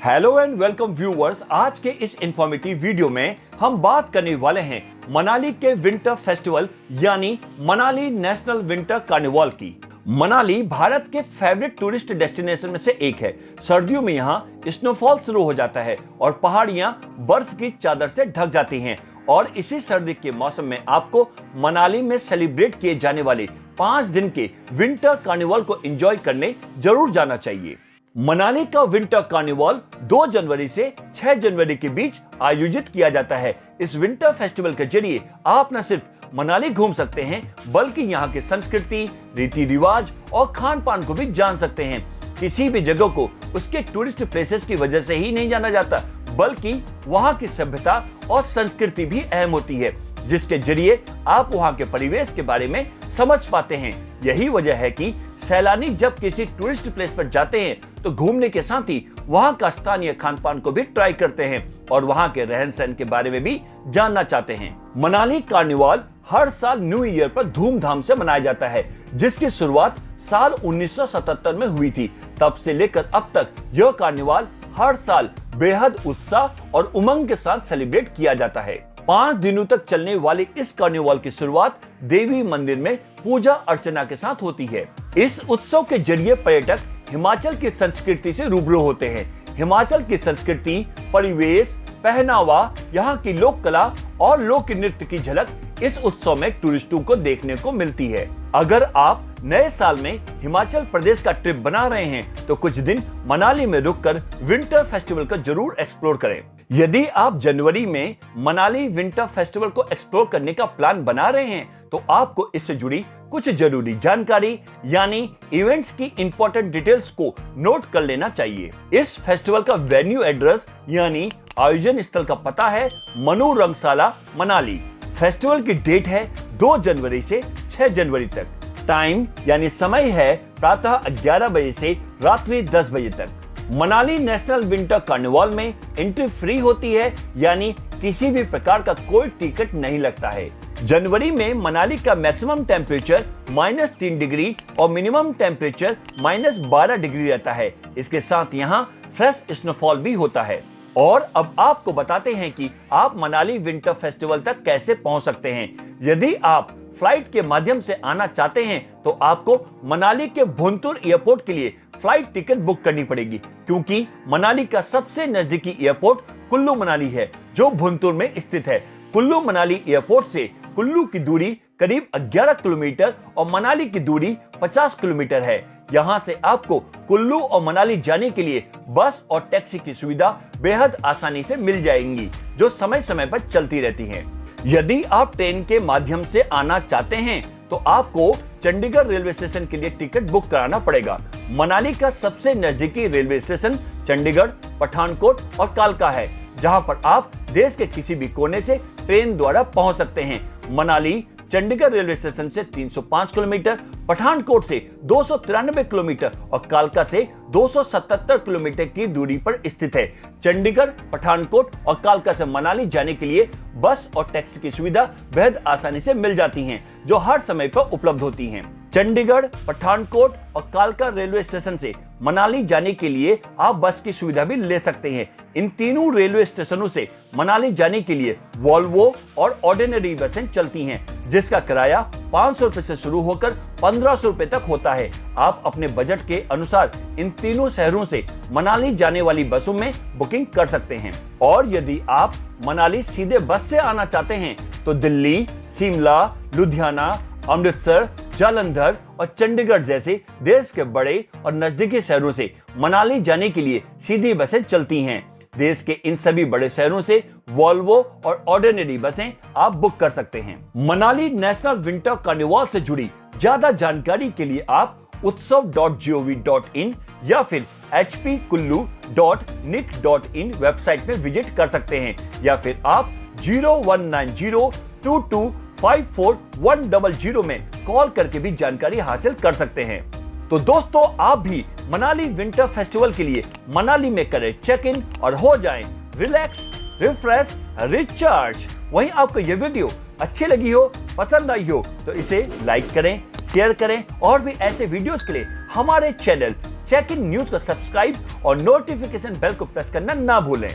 Hello and welcome viewers. आज के इस इंफॉर्मेटिव वीडियो में हम बात करने वाले हैं मनाली के विंटर फेस्टिवल यानी मनाली नेशनल विंटर कार्निवाल की। मनाली भारत के फेवरेट टूरिस्ट डेस्टिनेशन में से एक है। सर्दियों में यहाँ स्नोफॉल शुरू हो जाता है और पहाड़ियां बर्फ की चादर से ढक जाती हैं और इसी सर्दी के मौसम में आपको मनाली में सेलिब्रेट किए जाने वाले 5 दिन के विंटर कार्निवाल को एंजॉय करने जरूर जाना चाहिए। मनाली का विंटर कार्निवाल 2 जनवरी से 6 जनवरी के बीच आयोजित किया जाता है। इस विंटर फेस्टिवल के जरिए आप न सिर्फ मनाली घूम सकते हैं बल्कि यहाँ की संस्कृति, रीति रिवाज और खान पान को भी जान सकते हैं। किसी भी जगह को उसके टूरिस्ट प्लेसेस की वजह से ही नहीं जाना जाता बल्कि वहाँ की सभ्यता और संस्कृति भी अहम होती है, जिसके जरिए आप वहाँ के परिवेश के बारे में समझ पाते हैं। यही वजह है कि सैलानी जब किसी टूरिस्ट प्लेस पर जाते हैं तो घूमने के साथ ही वहाँ का स्थानीय खान पान को भी ट्राई करते हैं और वहाँ के रहन सहन के बारे में भी जानना चाहते हैं। मनाली कार्निवाल हर साल न्यू ईयर पर धूमधाम से मनाया जाता है, जिसकी शुरुआत साल 1977 में हुई थी। तब से लेकर अब तक यह कार्निवाल हर साल बेहद उत्साह और उमंग के साथ सेलिब्रेट किया जाता है। 5 दिनों तक चलने वाले इस कार्निवाल की शुरुआत देवी मंदिर में पूजा अर्चना के साथ होती है। इस उत्सव के जरिए पर्यटक हिमाचल की संस्कृति से रूबरू होते हैं। हिमाचल की संस्कृति, परिवेश, पहनावा, यहाँ की लोक कला और लोक नृत्य की झलक इस उत्सव में टूरिस्टों को देखने को मिलती है। अगर आप नए साल में हिमाचल प्रदेश का ट्रिप बना रहे हैं तो कुछ दिन मनाली में रुककर विंटर फेस्टिवल को जरूर एक्सप्लोर करें। यदि आप जनवरी में मनाली विंटर फेस्टिवल को एक्सप्लोर करने का प्लान बना रहे हैं तो आपको इससे जुड़ी कुछ जरूरी जानकारी यानी इवेंट्स की इंपॉर्टेंट डिटेल्स को नोट कर लेना चाहिए। इस फेस्टिवल का वेन्यू एड्रेस यानी आयोजन स्थल का पता है मनु रंगशाला मनाली। फेस्टिवल की डेट है 2 जनवरी से 6 जनवरी तक। टाइम यानी समय है प्रातः 11 बजे से रात्रि 10 बजे तक। मनाली नेशनल विंटर कार्निवाल में एंट्री फ्री होती है यानी किसी भी प्रकार का कोई टिकट नहीं लगता है। जनवरी में मनाली का मैक्सिमम टेम्परेचर -3 डिग्री और मिनिमम टेम्परेचर -12 डिग्री रहता है। इसके साथ यहाँ फ्रेश स्नोफॉल भी होता है। और अब आपको बताते हैं कि आप मनाली विंटर फेस्टिवल तक कैसे पहुंच सकते हैं। यदि आप फ्लाइट के माध्यम से आना चाहते हैं तो आपको मनाली के भुंतुर एयरपोर्ट के लिए फ्लाइट टिकट बुक करनी पड़ेगी, क्योंकि मनाली का सबसे नजदीकी एयरपोर्ट कुल्लू मनाली है जो भुंतुर में स्थित है। कुल्लू मनाली एयरपोर्ट से कुल्लू की दूरी करीब 11 किलोमीटर और मनाली की दूरी 50 किलोमीटर है। यहाँ से आपको कुल्लू और मनाली जाने के लिए बस और टैक्सी की सुविधा बेहद आसानी से मिल जाएंगी, जो समय समय पर चलती रहती हैं। यदि आप ट्रेन के माध्यम से आना चाहते हैं तो आपको चंडीगढ़ रेलवे स्टेशन के लिए टिकट बुक कराना पड़ेगा। मनाली का सबसे नजदीकी रेलवे स्टेशन चंडीगढ़, पठानकोट और कालका है, जहां पर आप देश के किसी भी कोने से ट्रेन द्वारा पहुंच सकते हैं। मनाली चंडीगढ़ रेलवे स्टेशन से 305 किलोमीटर, पठानकोट से 293 किलोमीटर और कालका से 277 किलोमीटर की दूरी पर स्थित है। चंडीगढ़, पठानकोट और कालका से मनाली जाने के लिए बस और टैक्सी की सुविधा बेहद आसानी से मिल जाती हैं, जो हर समय पर उपलब्ध होती हैं। चंडीगढ़, पठानकोट और कालका रेलवे स्टेशन से मनाली जाने के लिए आप बस की सुविधा भी ले सकते हैं। इन तीनों रेलवे स्टेशनों से मनाली जाने के लिए वॉल्वो और ऑर्डिनरी बसें चलती हैं, जिसका किराया 500 रुपए से शुरू होकर 1500 रुपए तक होता है। आप अपने बजट के अनुसार इन तीनों शहरों से मनाली जाने वाली बसों में बुकिंग कर सकते हैं। और यदि आप मनाली सीधे बस से आना चाहते हैं तो दिल्ली, शिमला, लुधियाना, अमृतसर, जालंधर और चंडीगढ़ जैसे देश के बड़े और नजदीकी शहरों से मनाली जाने के लिए सीधी बसें चलती हैं। देश के इन सभी बड़े शहरों से वॉल्वो और ऑर्डिनरी बसें आप बुक कर सकते हैं। मनाली नेशनल विंटर कार्निवाल से जुड़ी ज्यादा जानकारी के लिए आप utsav.gov.in या फिर hpkullu.nic.in वेबसाइट में विजिट कर सकते हैं, या फिर आप 019022544100 में कॉल करके भी जानकारी हासिल कर सकते हैं। तो दोस्तों, आप भी मनाली विंटर फेस्टिवल के लिए मनाली में करें चेक इन और हो जाएं रिलैक्स, रिफ्रेश, रिचार्ज। वहीं आपको यह वीडियो अच्छी लगी हो, पसंद आई हो तो इसे लाइक करें, शेयर करें और भी ऐसे वीडियोस के लिए हमारे चैनल चेक इन न्यूज को सब्सक्राइब और नोटिफिकेशन बेल को प्रेस करना ना भूलें।